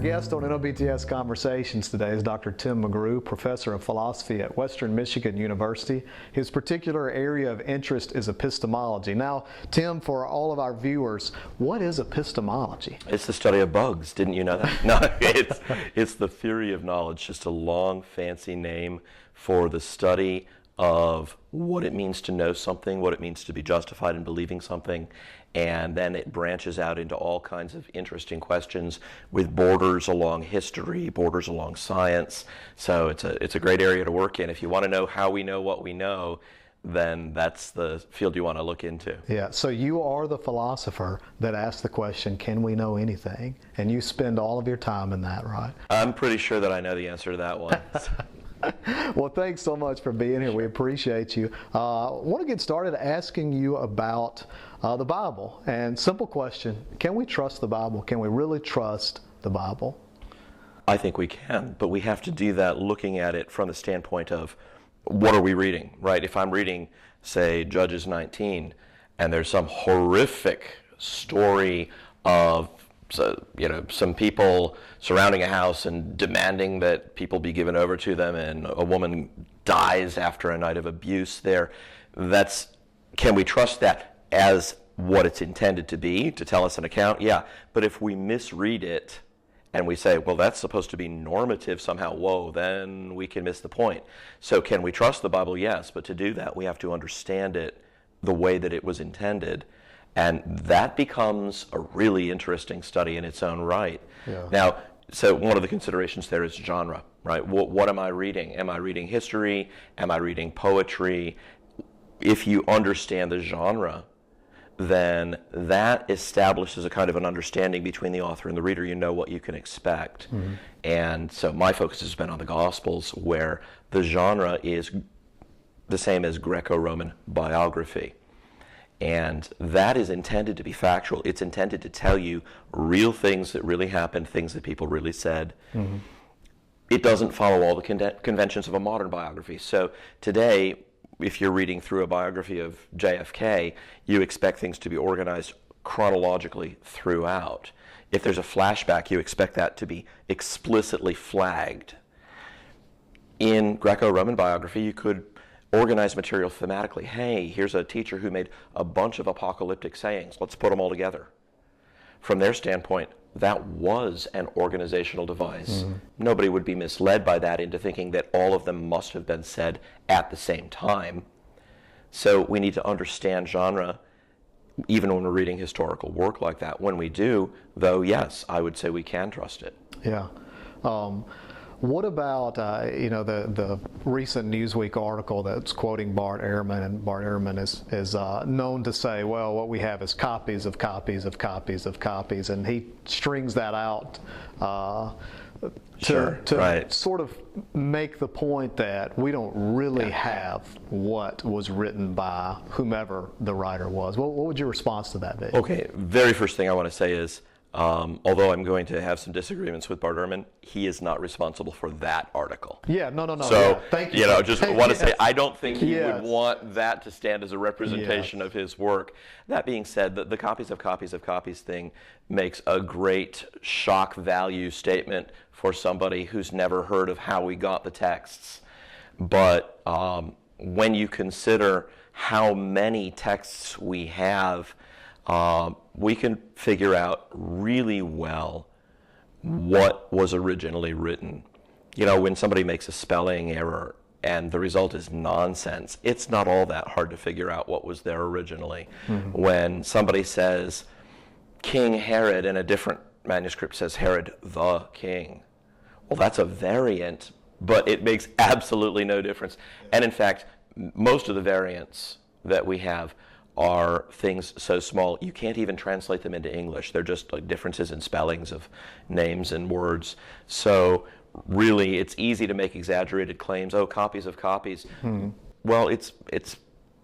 guest on NOBTS Conversations today is Dr. Tim McGrew, professor of philosophy at Western Michigan University. His particular area of interest is epistemology. Now, Tim, for all of our viewers, what is epistemology? It's the study of bugs. Didn't you know that? No, it's the theory of knowledge, just a long, fancy name for the study of what it means to know something, what it means to be justified in believing something, and then it branches out into all kinds of interesting questions with borders along history, borders along science. So it's a great area to work in. If you want to know how we know what we know, then that's the field you want to look into. Yeah, so you are the philosopher that asks the question, can we know anything? And you spend all of your time in that, right? I'm pretty sure that I know the answer to that one. Well, thanks so much for being here. We appreciate you. I want to get started asking you about the Bible. And simple question, can we trust the Bible? Can we really trust the Bible? I think we can, but we have to do that looking at it from the standpoint of what are we reading, right? If I'm reading, say, Judges 19, and there's some horrific story of some people surrounding a house and demanding that people be given over to them, and a woman dies after a night of abuse there. Can we trust that as what it's intended to be, to tell us an account? Yeah, but if we misread it and we say, well, that's supposed to be normative somehow, whoa, then we can miss the point. So can we trust the Bible? Yes, but to do that, we have to understand it the way that it was intended. And that becomes a really interesting study in its own right. Yeah. Now, so one of the considerations there is genre, right? What am I reading? Am I reading history? Am I reading poetry? If you understand the genre, then that establishes a kind of an understanding between the author and the reader. You know what you can expect. Mm-hmm. And so my focus has been on the Gospels, where the genre is the same as Greco-Roman biography. And that is intended to be factual. It's intended to tell you real things that really happened, things that people really said. Mm-hmm. It doesn't follow all the conventions of a modern biography. So today, if you're reading through a biography of JFK, you expect things to be organized chronologically throughout. If there's a flashback, you expect that to be explicitly flagged. In Greco-Roman biography, you could organize material thematically. Hey, here's a teacher who made a bunch of apocalyptic sayings. Let's put them all together. From their standpoint, that was an organizational device. Mm-hmm. Nobody would be misled by that into thinking that all of them must have been said at the same time. So we need to understand genre, even when we're reading historical work like that. When we do, though, yes, I would say we can trust it. Yeah. What about the recent Newsweek article that's quoting Bart Ehrman, and Bart Ehrman is known to say, well, what we have is copies of copies of copies of copies, and he strings that out to sort of make the point that we don't really have what was written by whomever the writer was. What would your response to that be? Okay, very first thing I want to say is, although I'm going to have some disagreements with Bart Ehrman, he is not responsible for that article. Yeah, no. So, yeah. Thank you. Just want to say, I don't think he would want that to stand as a representation of his work. That being said, the copies of copies of copies thing makes a great shock value statement for somebody who's never heard of how we got the texts. But when you consider how many texts we have, we can figure out really well what was originally written. When somebody makes a spelling error and the result is nonsense, it's not all that hard to figure out what was there originally. Mm-hmm. When somebody says King Herod and a different manuscript says Herod the King, well, that's a variant, but it makes absolutely no difference. And in fact, most of the variants that we have are things so small you can't even translate them into English. They're just like differences in spellings of names and words. So really, it's easy to make exaggerated claims. Oh, copies of copies. Hmm. Well, it's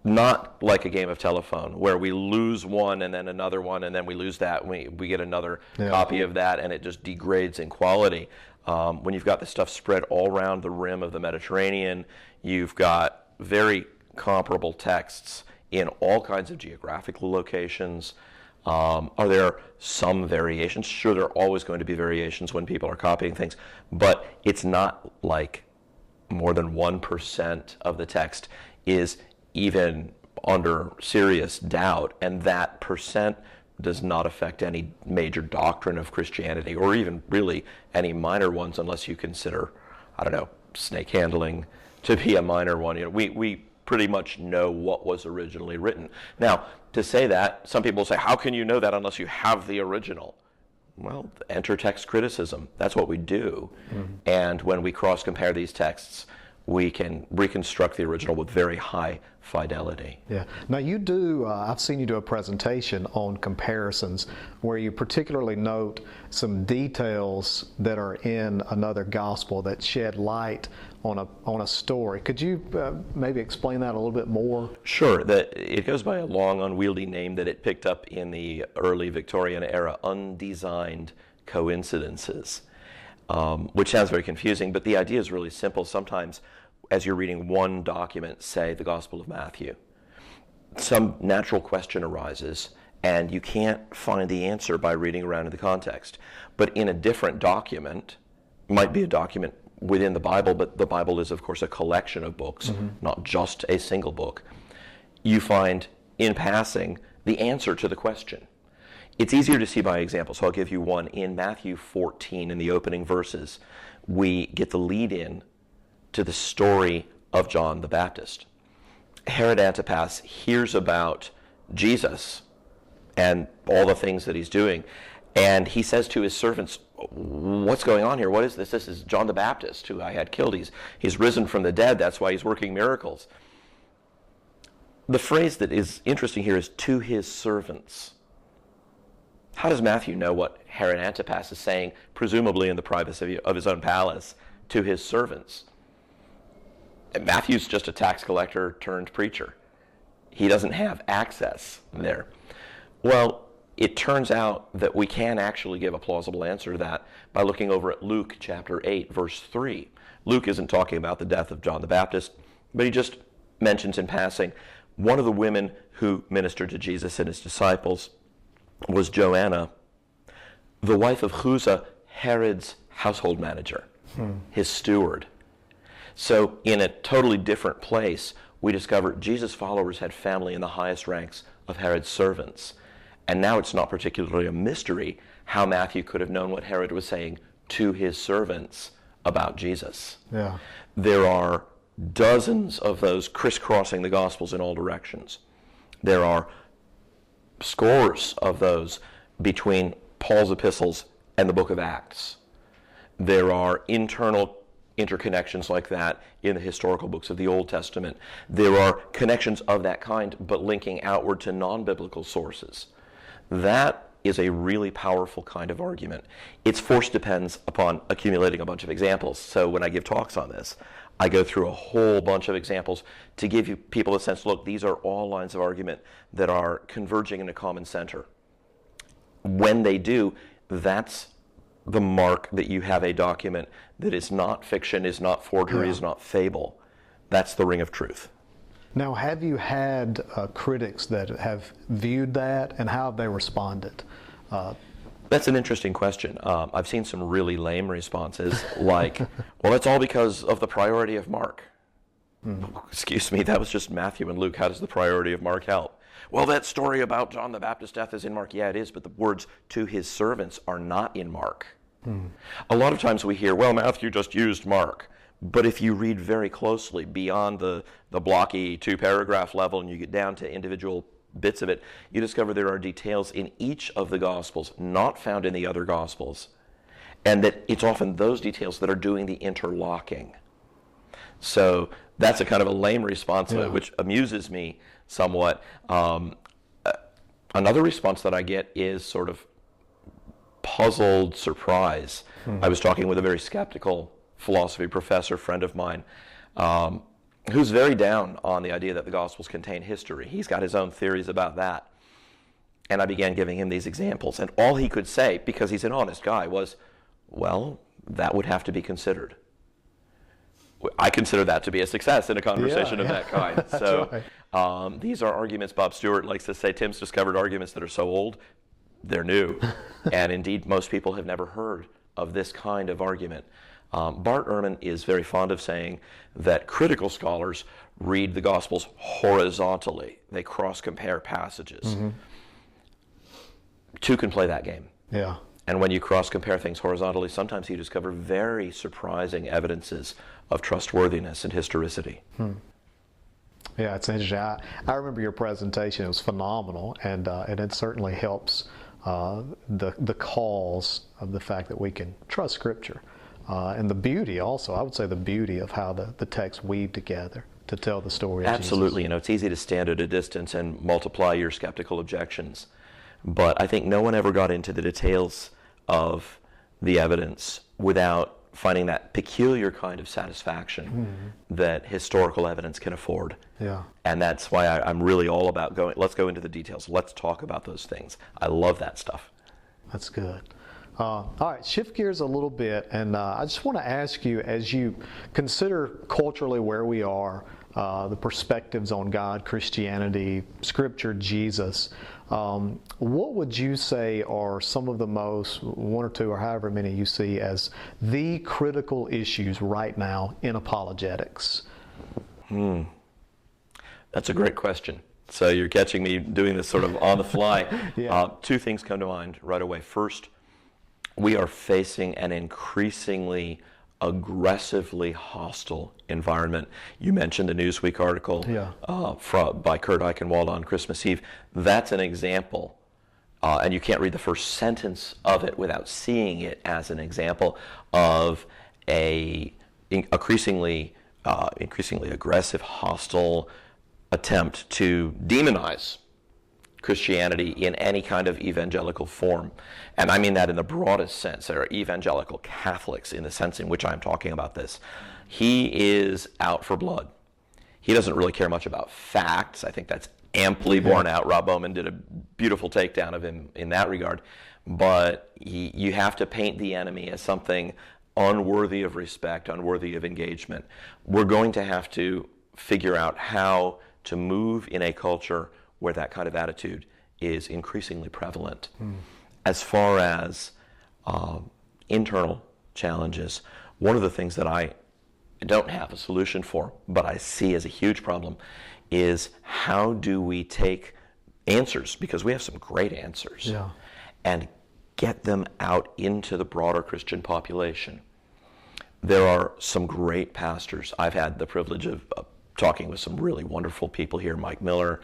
not like a game of telephone where we lose one and then another one and then we lose that and we get another copy of that and it just degrades in quality. When you've got this stuff spread all around the rim of the Mediterranean, you've got very comparable texts in all kinds of geographical locations. Are there some variations? Sure, there are always going to be variations when people are copying things, but it's not like more than 1% of the text is even under serious doubt, and that percent does not affect any major doctrine of Christianity, or even really any minor ones, unless you consider, I don't know, snake handling to be a minor one. You know, we pretty much know what was originally written. Now, to say that, some people say, how can you know that unless you have the original? Well, enter text criticism. That's what we do. And when we cross-compare these texts, we can reconstruct the original with very high fidelity. Yeah. Now you do, I've seen you do a presentation on comparisons where you particularly note some details that are in another gospel that shed light on a story. Could you maybe explain that a little bit more? Sure. It goes by a long, unwieldy name that it picked up in the early Victorian era, Undesigned Coincidences, which sounds very confusing, but the idea is really simple. Sometimes as you're reading one document, say the Gospel of Matthew, some natural question arises and you can't find the answer by reading around in the context. But in a different document, might be a document within the Bible, but the Bible is of course a collection of books, not just a single book, you find in passing the answer to the question. It's easier to see by example, so I'll give you one. In Matthew 14, in the opening verses, we get the lead-in to the story of John the Baptist. Herod Antipas hears about Jesus and all the things that he's doing, and he says to his servants, what's going on here? What is this? This is John the Baptist, who I had killed. He's risen from the dead. That's why he's working miracles. The phrase that is interesting here is to his servants. How does Matthew know what Herod Antipas is saying, presumably in the privacy of his own palace, to his servants? And Matthew's just a tax collector turned preacher. He doesn't have access there. Well, it turns out that we can actually give a plausible answer to that by looking over at Luke chapter 8, verse 3. Luke isn't talking about the death of John the Baptist, but he just mentions in passing one of the women who ministered to Jesus and his disciples was Joanna, the wife of Chuza, Herod's household manager, his steward. So in a totally different place, we discover Jesus' followers had family in the highest ranks of Herod's servants. And now it's not particularly a mystery how Matthew could have known what Herod was saying to his servants about Jesus. Yeah. There are dozens of those crisscrossing the Gospels in all directions. There are scores of those between Paul's epistles and the book of Acts. There are internal interconnections like that in the historical books of the Old Testament. There are connections of that kind, but linking outward to non-biblical sources. That is a really powerful kind of argument. Its force depends upon accumulating a bunch of examples. So when I give talks on this, I go through a whole bunch of examples to give you people a sense, look, these are all lines of argument that are converging in a common center. When they do, that's the mark that you have a document that is not fiction, is not forgery, is not fable. That's the ring of truth. Now, have you had critics that have viewed that, and how have they responded? That's an interesting question. I've seen some really lame responses, like, well, it's all because of the priority of Mark. Excuse me, that was just Matthew and Luke. How does the priority of Mark help? Well, that story about John the Baptist's death is in Mark. Yeah, it is, but the words to his servants are not in Mark. A lot of times we hear, well, Matthew just used Mark. But if you read very closely beyond the blocky two-paragraph level and you get down to individual bits of it, you discover there are details in each of the Gospels not found in the other Gospels, and that it's often those details that are doing the interlocking. So that's a kind of a lame response, which amuses me somewhat. Another response that I get is sort of puzzled surprise. I was talking with a very skeptical philosophy professor, friend of mine, who's very down on the idea that the Gospels contain history. He's got his own theories about that. And I began giving him these examples. And all he could say, because he's an honest guy, was, well, that would have to be considered. I consider that to be a success in a conversation of that kind. So right. These are arguments. Bob Stewart likes to say Tim's discovered arguments that are so old, they're new. And indeed, most people have never heard of this kind of argument. Bart Ehrman is very fond of saying that critical scholars read the Gospels horizontally. They cross-compare passages. Mm-hmm. Two can play that game. Yeah. And when you cross-compare things horizontally, sometimes you discover very surprising evidences of trustworthiness and historicity. Yeah, it's interesting. I remember your presentation. It was phenomenal, and it certainly helps the cause of the fact that we can trust Scripture. And the beauty also, I would say the beauty of how the texts weave together to tell the story of Absolutely. Jesus. It's easy to stand at a distance and multiply your skeptical objections. But I think no one ever got into the details of the evidence without finding that peculiar kind of satisfaction that historical evidence can afford. Yeah. And that's why I'm really all about let's go into the details. Let's talk about those things. I love that stuff. That's good. All right, shift gears a little bit, and I just want to ask you, as you consider culturally where we are, the perspectives on God, Christianity, Scripture, Jesus, what would you say are some of the most, one or two or however many you see, as the critical issues right now in apologetics? That's a great question. So you're catching me doing this sort of on the fly. Yeah. Two things come to mind right away. First, we are facing an increasingly aggressively hostile environment. You mentioned the Newsweek article by Kurt Eichenwald on Christmas Eve. That's an example, and you can't read the first sentence of it without seeing it as an example of a increasingly aggressive, hostile attempt to demonize Christianity in any kind of evangelical form. And I mean that in the broadest sense. There are evangelical Catholics in the sense in which I'm talking about this. He is out for blood. He doesn't really care much about facts. I think that's amply borne out. Rob Bowman did a beautiful takedown of him in that regard. But you have to paint the enemy as something unworthy of respect, unworthy of engagement. We're going to have to figure out how to move in a culture where that kind of attitude is increasingly prevalent. As far as internal challenges, one of the things that I don't have a solution for, but I see as a huge problem, is how do we take answers, because we have some great answers, and get them out into the broader Christian population. There are some great pastors. I've had the privilege of talking with some really wonderful people here, Mike Miller,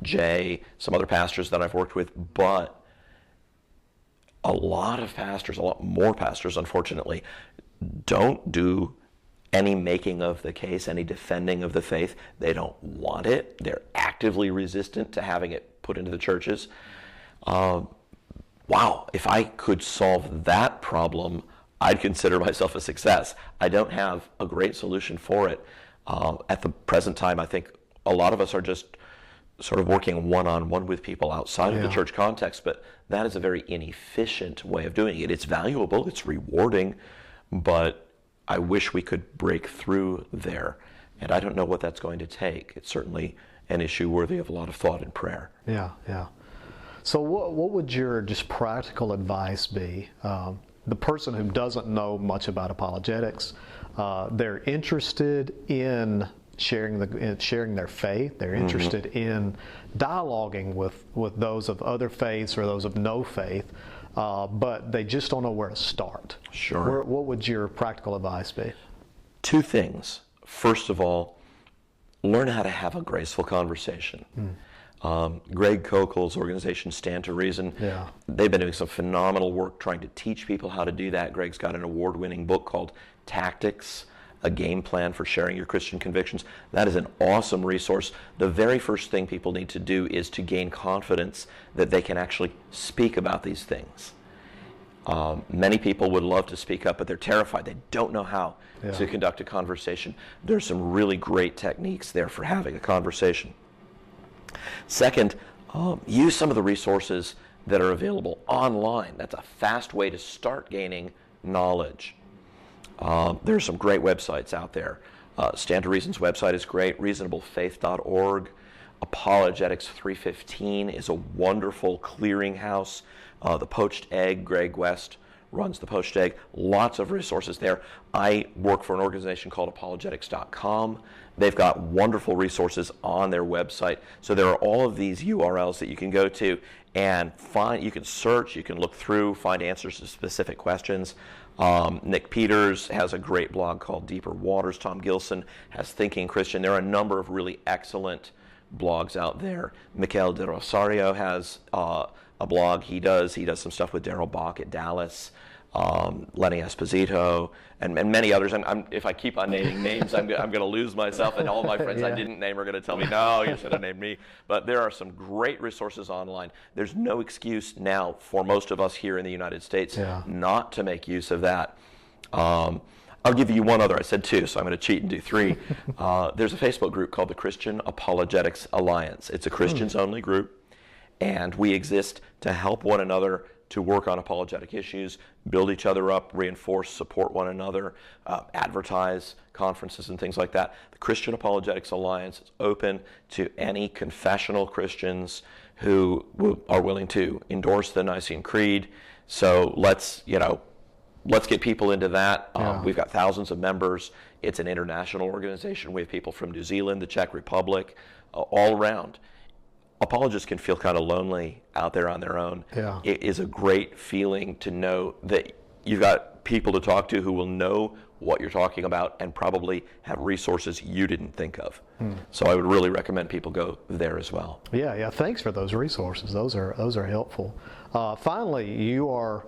Jay, some other pastors that I've worked with, but a lot more pastors, unfortunately, don't do any making of the case, any defending of the faith. They don't want it. They're actively resistant to having it put into the churches. Wow, if I could solve that problem, I'd consider myself a success. I don't have a great solution for it. At the present time, I think a lot of us are just sort of working one-on-one with people outside of the church context, but that is a very inefficient way of doing it. It's valuable, it's rewarding, but I wish we could break through there. And I don't know what that's going to take. It's certainly an issue worthy of a lot of thought and prayer. Yeah. So what would your just practical advice be? The person who doesn't know much about apologetics, they're interested in sharing their faith. They're interested in dialoguing with those of other faiths or those of no faith, but they just don't know where to start. Sure. What would your practical advice be? Two things. First of all, learn how to have a graceful conversation. Greg Kokel's organization, Stand to Reason, they've been doing some phenomenal work trying to teach people how to do that. Greg's got an award-winning book called Tactics, a game plan for sharing your Christian convictions. That is an awesome resource. The very first thing people need to do is to gain confidence that they can actually speak about these things. Many people would love to speak up, but they're terrified. They don't know how to conduct a conversation. There's some really great techniques there for having a conversation. Second, use some of the resources that are available online. That's a fast way to start gaining knowledge. There's some great websites out there. Stand to Reason's website is great, reasonablefaith.org. Apologetics 315 is a wonderful clearinghouse. The Poached Egg, Greg West runs the Poached Egg. Lots of resources there. I work for an organization called apologetics.com. They've got wonderful resources on their website. So there are all of these URLs that you can go to and find. You can search, you can look through, find answers to specific questions. Nick Peters has a great blog called Deeper Waters. Tom Gilson has Thinking Christian. There are a number of really excellent blogs out there. Michael de Rosario has a blog. He does some stuff with Darrell Bach at Dallas, Lenny Esposito, and many others. If I keep on naming names, I'm going to lose myself, and all my friends I didn't name are going to tell me, no, you should have named me. But there are some great resources online. There's no excuse now for most of us here in the United States not to make use of that. I'll give you one other. I said two, so I'm going to cheat and do three. There's a Facebook group called the Christian Apologetics Alliance. It's a Christians-only group, and we exist to help one another to work on apologetic issues, build each other up, reinforce, support one another, advertise conferences and things like that. The Christian Apologetics Alliance is open to any confessional Christians who are willing to endorse the Nicene Creed. So let's get people into that. We've got thousands of members. It's an international organization. We have people from New Zealand, the Czech Republic, all around. Apologists can feel kind of lonely out there on their own. Yeah. It is a great feeling to know that you've got people to talk to who will know what you're talking about and probably have resources you didn't think of. So I would really recommend people go there as well. Yeah. Thanks for those resources. Those are helpful. Finally, you are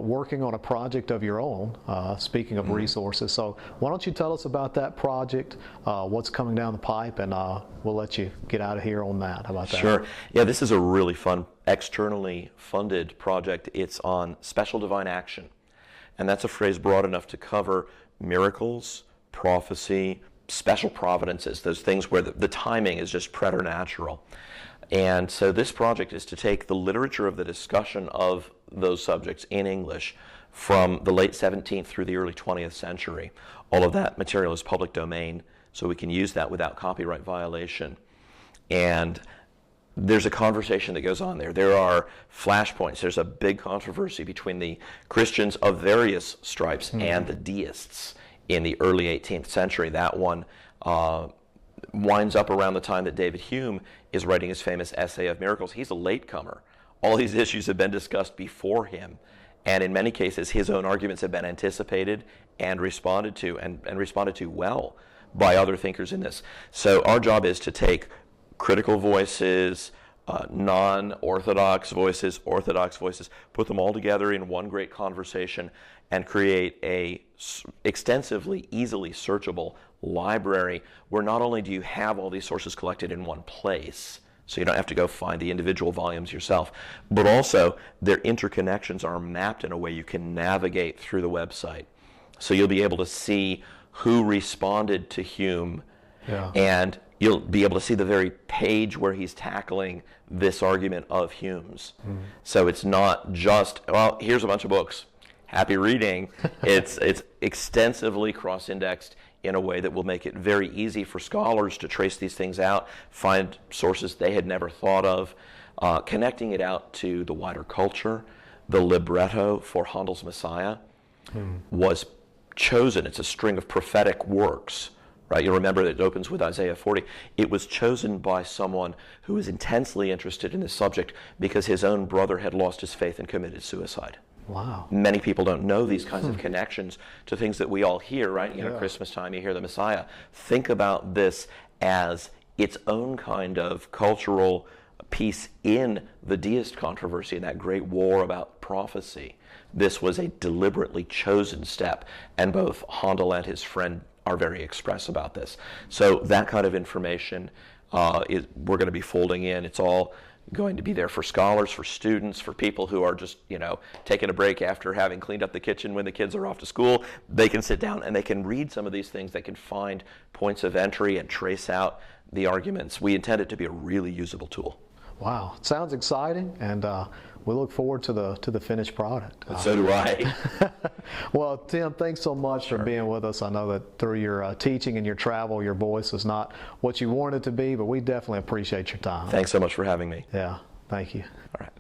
working on a project of your own, speaking of resources. So why don't you tell us about that project, what's coming down the pipe, and we'll let you get out of here on that. How about that? Sure. Yeah, this is a really fun, externally funded project. It's on special divine action. And that's a phrase broad enough to cover miracles, prophecy, special providences, those things where the timing is just preternatural. And so this project is to take the literature of the discussion of those subjects in English from the late 17th through the early 20th century. All of that material is public domain, so we can use that without copyright violation. And there's a conversation that goes on there. There are flashpoints. There's a big controversy between the Christians of various stripes and the deists in the early 18th century. That one winds up around the time that David Hume is writing his famous Essay of Miracles. He's a latecomer. All these issues have been discussed before him, and in many cases his own arguments have been anticipated and responded to, and responded to well by other thinkers in this. So our job is to take critical voices, non-orthodox voices, orthodox voices, put them all together in one great conversation and create a extensively, easily searchable library where not only do you have all these sources collected in one place, so you don't have to go find the individual volumes yourself, but also their interconnections are mapped in a way you can navigate through the website. So you'll be able to see who responded to Hume, and you'll be able to see the very page where he's tackling this argument of Hume's. So it's not just, well, here's a bunch of books, happy reading. It's extensively cross-indexed in a way that will make it very easy for scholars to trace these things out, find sources they had never thought of, connecting it out to the wider culture. The libretto for Handel's Messiah was chosen. It's a string of prophetic works, right? You'll remember that it opens with Isaiah 40. It was chosen by someone who was intensely interested in this subject because his own brother had lost his faith and committed suicide. Wow. Many people don't know these kinds of connections to things that we all hear, right? Christmas time, you hear the Messiah. Think about this as its own kind of cultural piece in the deist controversy, in that great war about prophecy. This was a deliberately chosen step, and both Handel and his friend are very express about this. So that kind of information we're going to be folding in. It's all going to be there for scholars, for students, for people who are just, taking a break after having cleaned up the kitchen when the kids are off to school. They can sit down and they can read some of these things. They can find points of entry and trace out the arguments. We intend it to be a really usable tool. Wow, it sounds exciting, and we look forward to the finished product. So do I. Well, Tim, thanks so much for being with us. I know that through your teaching and your travel, your voice is not what you want it to be, but we definitely appreciate your time. Thanks so much for having me. Yeah, thank you. All right.